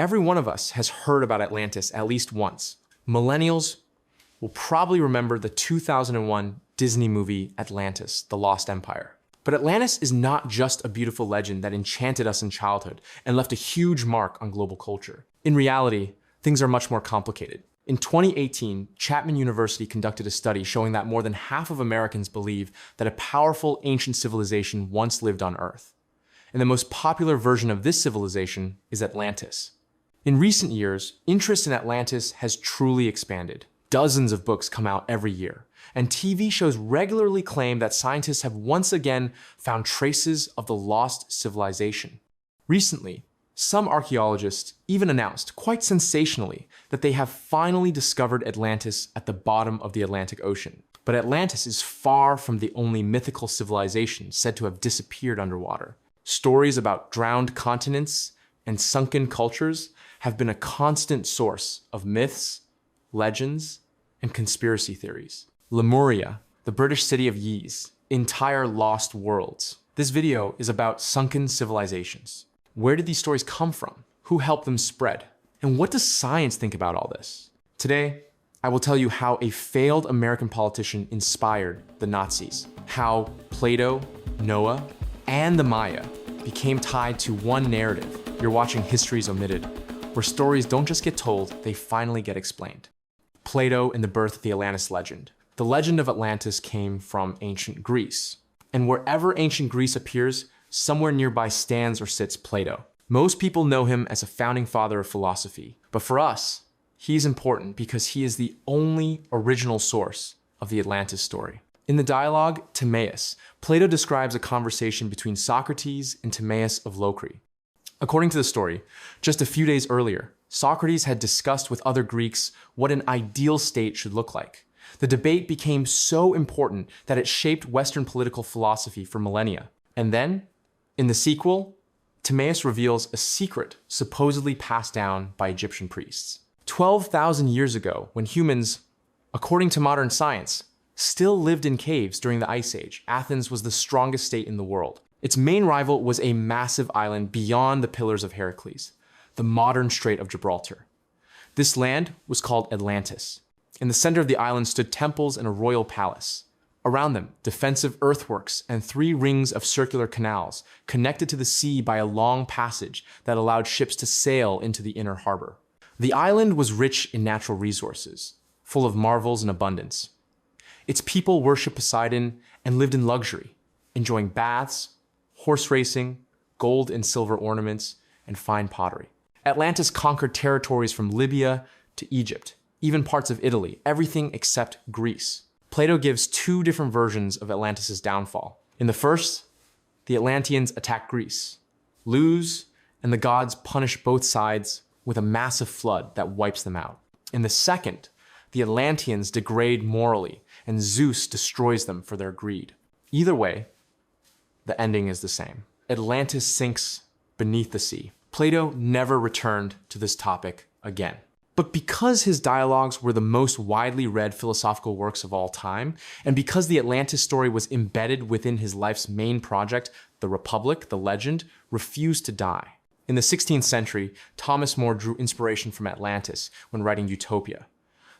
Every one of us has heard about Atlantis at least once. Millennials will probably remember the 2001 Disney movie Atlantis, The Lost Empire. But Atlantis is not just a beautiful legend that enchanted us in childhood and left a huge mark on global culture. In reality, things are much more complicated. In 2018, Chapman University conducted a study showing that more than half of Americans believe that a powerful ancient civilization once lived on Earth. And the most popular version of this civilization is Atlantis. In recent years, interest in Atlantis has truly expanded. Dozens of books come out every year, and TV shows regularly claim that scientists have once again found traces of the lost civilization. Recently, some archaeologists even announced, quite sensationally, that they have finally discovered Atlantis at the bottom of the Atlantic Ocean. But Atlantis is far from the only mythical civilization said to have disappeared underwater. Stories about drowned continents and sunken cultures have been a constant source of myths, legends, and conspiracy theories. Lemuria, the British city of Yees, entire lost worlds. This video is about sunken civilizations. Where did these stories come from? Who helped them spread? And what does science think about all this? Today, I will tell you how a failed American politician inspired the Nazis, how Plato, Noah, and the Maya became tied to one narrative. You're watching History's Omitted, where stories don't just get told, they finally get explained. Plato and the birth of the Atlantis legend. The legend of Atlantis came from ancient Greece. And wherever ancient Greece appears, somewhere nearby stands or sits Plato. Most people know him as a founding father of philosophy, but for us, he's important because he is the only original source of the Atlantis story. In the dialogue, Timaeus, Plato describes a conversation between Socrates and Timaeus of Locri. According to the story, just a few days earlier, Socrates had discussed with other Greeks what an ideal state should look like. The debate became so important that it shaped Western political philosophy for millennia. And then, in the sequel, Timaeus reveals a secret supposedly passed down by Egyptian priests. 12,000 years ago, when humans, according to modern science, still lived in caves during the Ice Age, Athens was the strongest state in the world. Its main rival was a massive island beyond the Pillars of Heracles, the modern Strait of Gibraltar. This land was called Atlantis. In the center of the island stood temples and a royal palace. Around them, defensive earthworks and 3 rings of circular canals connected to the sea by a long passage that allowed ships to sail into the inner harbor. The island was rich in natural resources, full of marvels and abundance. Its people worshipped Poseidon and lived in luxury, enjoying baths, horse racing, gold and silver ornaments, and fine pottery. Atlantis conquered territories from Libya to Egypt, even parts of Italy, everything except Greece. Plato gives 2 different versions of Atlantis' downfall. In the first, the Atlanteans attack Greece, lose, and the gods punish both sides with a massive flood that wipes them out. In the second, the Atlanteans degrade morally, and Zeus destroys them for their greed. Either way, the ending is the same. Atlantis sinks beneath the sea. Plato never returned to this topic again. But because his dialogues were the most widely read philosophical works of all time, and because the Atlantis story was embedded within his life's main project, the Republic, the legend, refused to die. In the 16th century, Thomas More drew inspiration from Atlantis when writing Utopia.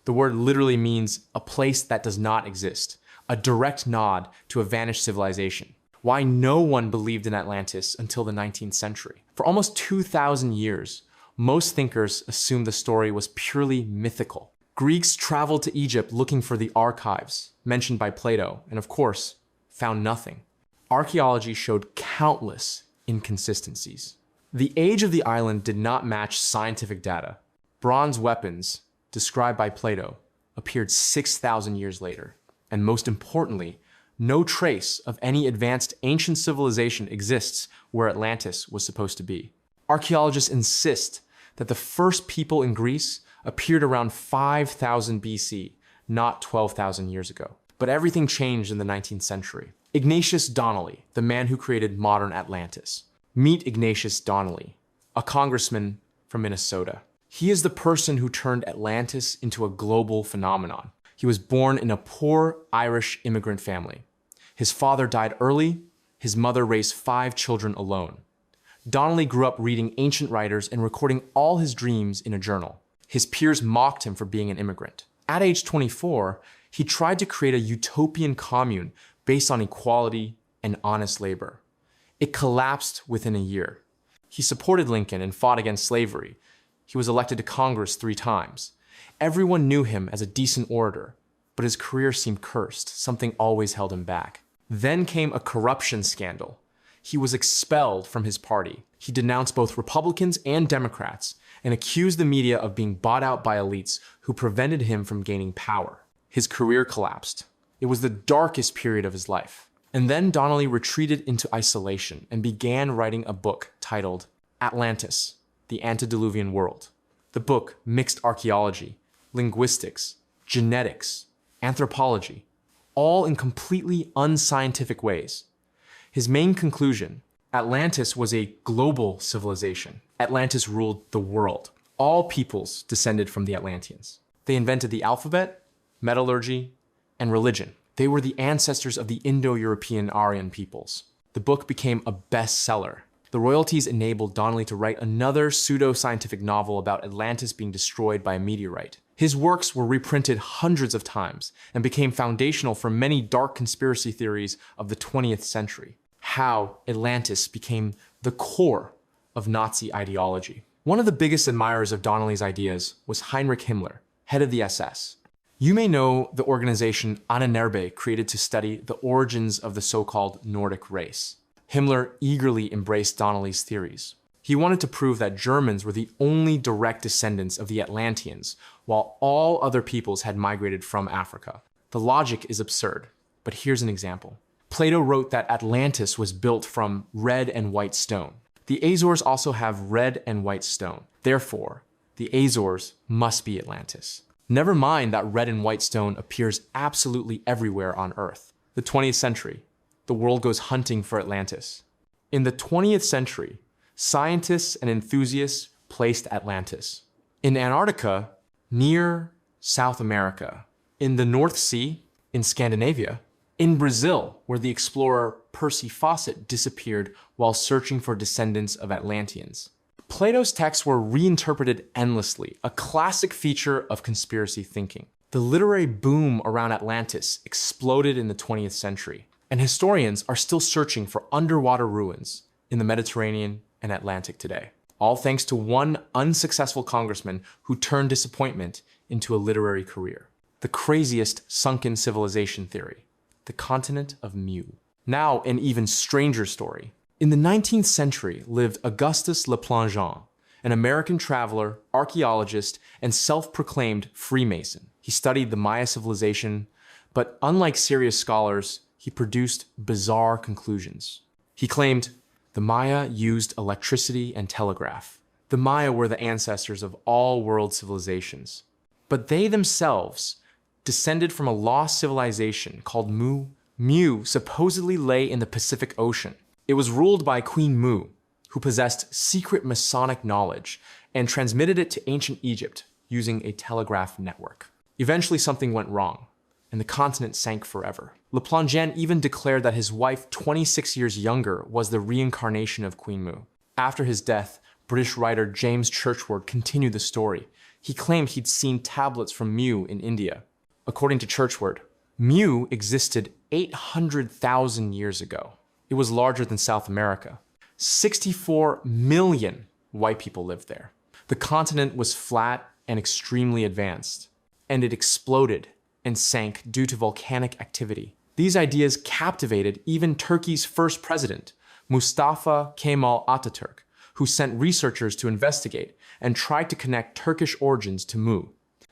The word literally means a place that does not exist, a direct nod to a vanished civilization. Why no one believed in Atlantis until the 19th century. For almost 2,000 years, most thinkers assumed the story was purely mythical. Greeks traveled to Egypt looking for the archives mentioned by Plato, and of course, found nothing. Archaeology showed countless inconsistencies. The age of the island did not match scientific data. Bronze weapons, described by Plato, appeared 6,000 years later. And most importantly, no trace of any advanced ancient civilization exists where Atlantis was supposed to be. Archaeologists insist that the first people in Greece appeared around 5,000 BC, not 12,000 years ago. But everything changed in the 19th century. Ignatius Donnelly, the man who created modern Atlantis. Meet Ignatius Donnelly, a congressman from Minnesota. He is the person who turned Atlantis into a global phenomenon. He was born in a poor Irish immigrant family. His father died early. His mother raised 5 children alone. Donnelly grew up reading ancient writers and recording all his dreams in a journal. His peers mocked him for being an immigrant. At age 24, he tried to create a utopian commune based on equality and honest labor. It collapsed within a year. He supported Lincoln and fought against slavery. He was elected to Congress 3 times. Everyone knew him as a decent orator, but his career seemed cursed. Something always held him back. Then came a corruption scandal. He was expelled from his party. He denounced both Republicans and Democrats and accused the media of being bought out by elites who prevented him from gaining power. His career collapsed. It was the darkest period of his life. And then Donnelly retreated into isolation and began writing a book titled Atlantis, the Antediluvian World. The book mixed archaeology, linguistics, genetics, anthropology, all in completely unscientific ways. His main conclusion: Atlantis was a global civilization. Atlantis ruled the world. All peoples descended from the Atlanteans. They invented the alphabet, metallurgy, and religion. They were the ancestors of the Indo-European Aryan peoples. The book became a bestseller. The royalties enabled Donnelly to write another pseudo-scientific novel about Atlantis being destroyed by a meteorite. His works were reprinted hundreds of times and became foundational for many dark conspiracy theories of the 20th century. How Atlantis became the core of Nazi ideology. One of the biggest admirers of Donnelly's ideas was Heinrich Himmler, head of the SS. You may know the organization Ahnenerbe, created to study the origins of the so-called Nordic race. Himmler eagerly embraced Donnelly's theories. He wanted to prove that Germans were the only direct descendants of the Atlanteans, while all other peoples had migrated from Africa. The logic is absurd, but here's an example. Plato wrote that Atlantis was built from red and white stone. The Azores also have red and white stone. Therefore, the Azores must be Atlantis. Never mind that red and white stone appears absolutely everywhere on Earth. The 20th century, the world goes hunting for Atlantis. In the 20th century, scientists and enthusiasts placed Atlantis in Antarctica, near South America, in the North Sea, in Scandinavia, in Brazil, where the explorer Percy Fawcett disappeared while searching for descendants of Atlanteans. Plato's texts were reinterpreted endlessly, a classic feature of conspiracy thinking. The literary boom around Atlantis exploded in the 20th century, and historians are still searching for underwater ruins in the Mediterranean and Atlantic today. All thanks to one unsuccessful congressman who turned disappointment into a literary career. The craziest sunken civilization theory, the continent of Mu. Now, an even stranger story. In the 19th century lived Augustus Le Plongeon, an American traveler, archaeologist, and self-proclaimed Freemason. He studied the Maya civilization, but unlike serious scholars, he produced bizarre conclusions. He claimed the Maya used electricity and telegraph. The Maya were the ancestors of all world civilizations. But they themselves descended from a lost civilization called Mu. Mu supposedly lay in the Pacific Ocean. It was ruled by Queen Mu, who possessed secret Masonic knowledge and transmitted it to ancient Egypt using a telegraph network. Eventually something went wrong, and the continent sank forever. Le Plongeon even declared that his wife, 26 years younger, was the reincarnation of Queen Mu. After his death, British writer James Churchward continued the story. He claimed he'd seen tablets from Mu in India. According to Churchward, Mu existed 800,000 years ago. It was larger than South America. 64 million white people lived there. The continent was flat and extremely advanced, and it exploded and sank due to volcanic activity. These ideas captivated even Turkey's first president, Mustafa Kemal Atatürk, who sent researchers to investigate and tried to connect Turkish origins to Mu.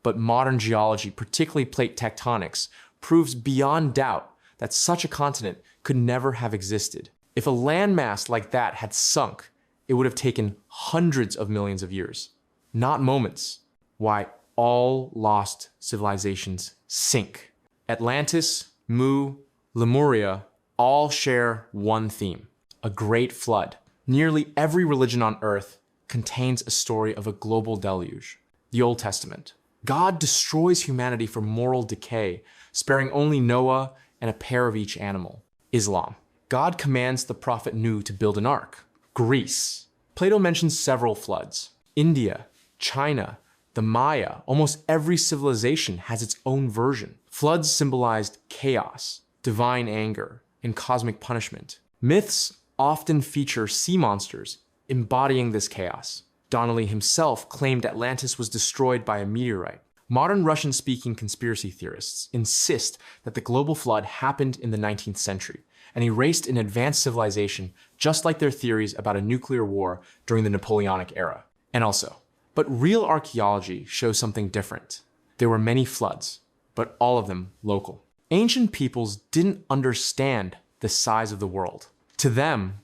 But modern geology, particularly plate tectonics, proves beyond doubt that such a continent could never have existed. If a landmass like that had sunk, it would have taken hundreds of millions of years, not moments. Why all lost civilizations sink. Atlantis, Mu, Lemuria all share one theme: a great flood. Nearly every religion on earth contains a story of a global deluge. The Old Testament. God destroys humanity for moral decay, sparing only Noah and a pair of each animal. Islam. God commands the prophet Nuh to build an ark. Greece. Plato mentions several floods. India, China, the Maya, almost every civilization has its own version. Floods symbolized chaos, divine anger, and cosmic punishment. Myths often feature sea monsters embodying this chaos. Donnelly himself claimed Atlantis was destroyed by a meteorite. Modern Russian-speaking conspiracy theorists insist that the global flood happened in the 19th century and erased an advanced civilization, just like their theories about a nuclear war during the Napoleonic era. But real archaeology shows something different. There were many floods, but all of them local. Ancient peoples didn't understand the size of the world. To them,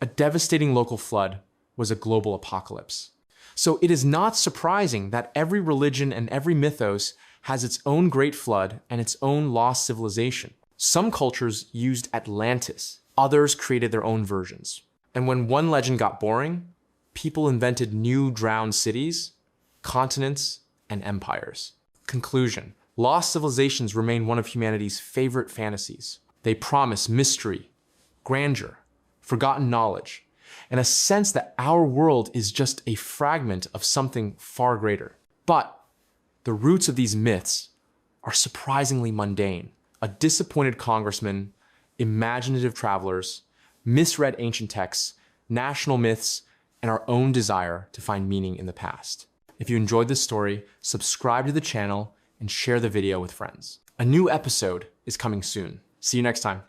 a devastating local flood was a global apocalypse. So it is not surprising that every religion and every mythos has its own great flood and its own lost civilization. Some cultures used Atlantis, others created their own versions. And when one legend got boring, people invented new drowned cities, continents, and empires. Conclusion: lost civilizations remain one of humanity's favorite fantasies. They promise mystery, grandeur, forgotten knowledge, and a sense that our world is just a fragment of something far greater. But the roots of these myths are surprisingly mundane. A disappointed congressman, imaginative travelers, misread ancient texts, national myths, and our own desire to find meaning in the past. If you enjoyed this story, subscribe to the channel and share the video with friends. A new episode is coming soon. See you next time.